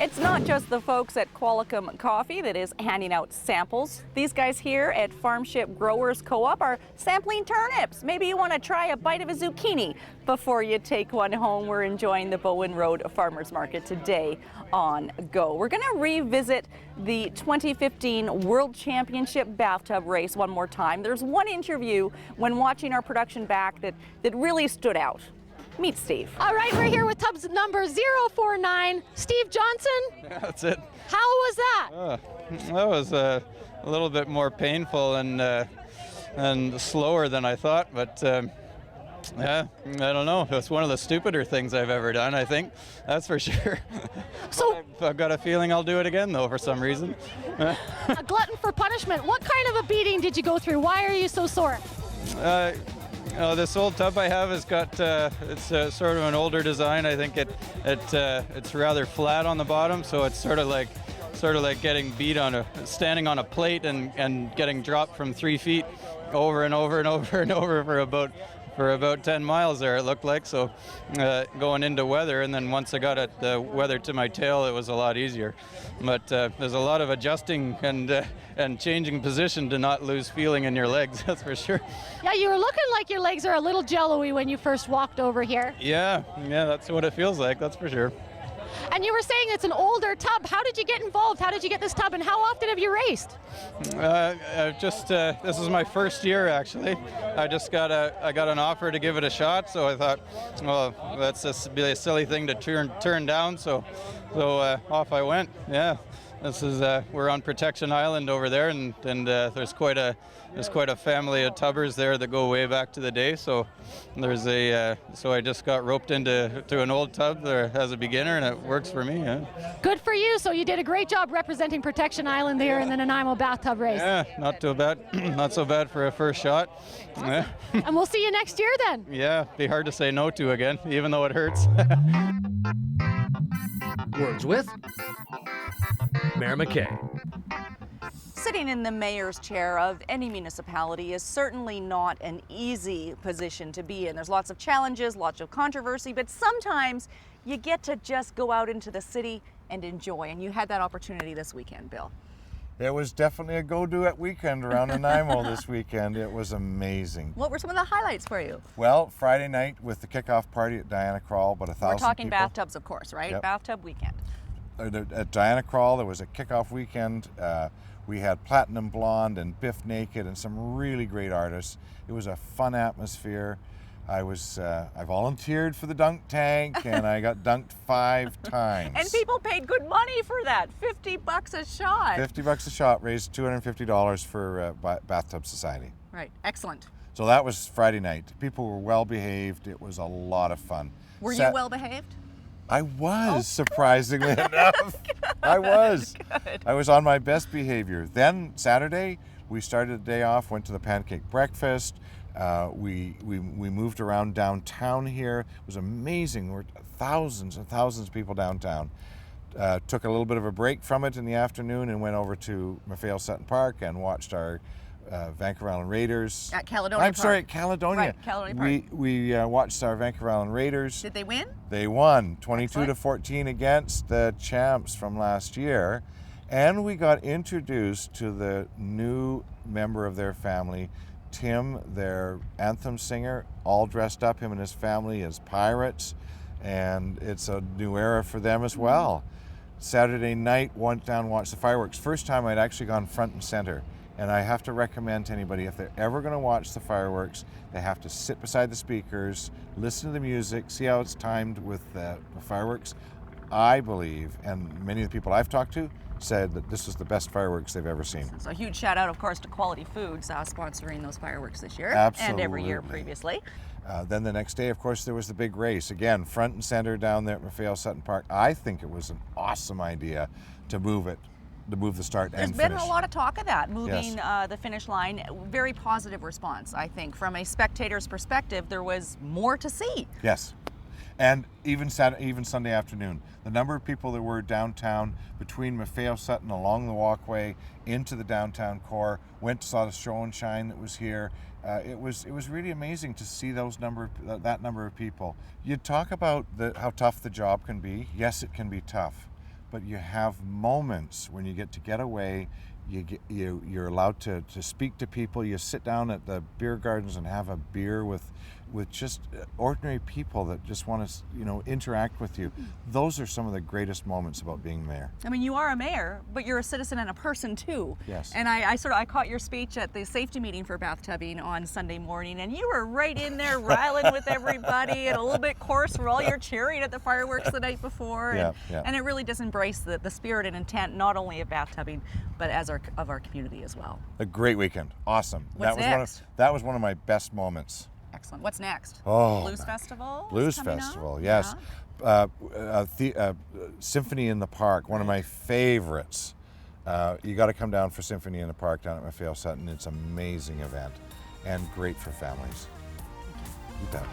It's not just the folks at Qualicum Coffee that is handing out samples. These guys here at Farmship Growers Co-op are sampling turnips. Maybe you want to try a bite of a zucchini before you take one home. We're enjoying the Bowen Road Farmers Market today on Go. We're going to revisit the 2015 World Championship bathtub race one more time. There's one interview when watching our production back that really stood out. Meet Steve. All right, we're here with tubs number 049, Steve Johnson. Yeah, that's it. How was that? That was a little bit more painful and slower than I thought, but yeah, I don't know. It's one of the stupider things I've ever done, I think. That's for sure. So I've got a feeling I'll do it again, though, for some reason. a glutton for punishment. What kind of a beating did you go through? Why are you so sore? This old tub I have has got, it's sort of an older design. I think it's rather flat on the bottom, so it's sort of like getting beat standing on a plate and getting dropped from 3 feet over and over and over and over for about 10 miles there, it looked like. So going into weather, and then once I got the weather to my tail, it was a lot easier. But there's a lot of adjusting and changing position to not lose feeling in your legs, that's for sure. Yeah, you were looking like your legs are a little jello-y when you first walked over here. Yeah, that's what it feels like, that's for sure. And you were saying it's an older tub. How did you get involved? How did you get this tub, and how often have you raced? This is my first year, actually. I got an offer to give it a shot, so I thought, well, that's just be a silly thing to turn down. So off I went. Yeah, this is we're on Protection Island over there, and there's quite a family of tubbers there that go way back to the day. So so I just got roped into an old tub there as a beginner, and it works for me. Yeah. Good for you. So you did a great job representing Protection Island there in the Nanaimo bathtub race. Yeah, not too bad. Not so bad for a first shot. Awesome. Yeah. And we'll see you next year then. Yeah, be hard to say no to again, even though it hurts. Words with Mayor McKay. Sitting in the mayor's chair of any municipality is certainly not an easy position to be in. There's lots of challenges, lots of controversy, but sometimes you get to just go out into the city and enjoy. And you had that opportunity this weekend, Bill. It was definitely a go-do-it weekend around Nanaimo this weekend. It was amazing. What were some of the highlights for you? Well, Friday night with the kickoff party at Diana Krall, about 1,000 people. We're talking bathtubs, of course, right? Yep. Bathtub Weekend. At Diana Krall, there was a kickoff weekend. We had Platinum Blonde and Biff Naked and some really great artists. It was a fun atmosphere. I volunteered for the dunk tank, and I got dunked 5 times. And people paid good money for that, $50 a shot. $50 a shot, raised $250 for Bathtub Society. Right, excellent. So that was Friday night. People were well behaved. It was a lot of fun. Were you well behaved? I was, surprisingly enough. I was. Good. I was on my best behavior. Then Saturday, we started the day off, went to the pancake breakfast. We moved around downtown here. It was amazing. There were thousands and thousands of people downtown. Took a little bit of a break from it in the afternoon and went over to McPhail Sutton Park and watched our Vancouver Island Raiders. At Caledonia Park. Sorry, at Caledonia. Right, Caledonia Park. We watched our Vancouver Island Raiders. Did they win? They won 22 Excellent. to 14 against the champs from last year. And we got introduced to the new member of their family, Tim, their anthem singer, all dressed up, him and his family as pirates. And it's a new era for them as well. Saturday night, went down and watched the fireworks. First time I'd actually gone front and center. And I have to recommend to anybody, if they're ever going to watch the fireworks, they have to sit beside the speakers, listen to the music, see how it's timed with the fireworks. I believe, and many of the people I've talked to, said that this was the best fireworks they've ever seen. So a huge shout out, of course, to Quality Foods sponsoring those fireworks this year. Absolutely. And every year previously. Then the next day, of course, there was the big race. Again, front and center down there at McPhail Sutton Park. I think it was an awesome idea to move the start and finish. There's been a lot of talk of that, moving Yes. the finish line. Very positive response, I think. From a spectator's perspective, there was more to see. Yes. And even Sunday afternoon, the number of people that were downtown between McPhail Sutton along the walkway into the downtown core, went to saw the show and shine that was here. It was really amazing to see that number of people. You talk about how tough the job can be. Yes, it can be tough, but you have moments when you get away. You're allowed to speak to people. You sit down at the beer gardens and have a beer with just ordinary people that just want to interact with you. Those are some of the greatest moments about being mayor. I mean, you are a mayor, but you're a citizen and a person too. Yes. And I caught your speech at the safety meeting for bathtubbing on Sunday morning, and you were right in there riling with everybody and a little bit coarse for all your cheering at the fireworks the night before. And it really does embrace the spirit and intent not only of bathtubbing, but of our community as well. A great weekend. Awesome. What's next? That was one of my best moments. Excellent. What's next? Oh, Blues Festival? Blues Festival, yes. Yeah. Symphony in the Park, one of my favorites. You got to come down for Symphony in the Park down at Maffeo Sutton. It's an amazing event and great for families. You bet.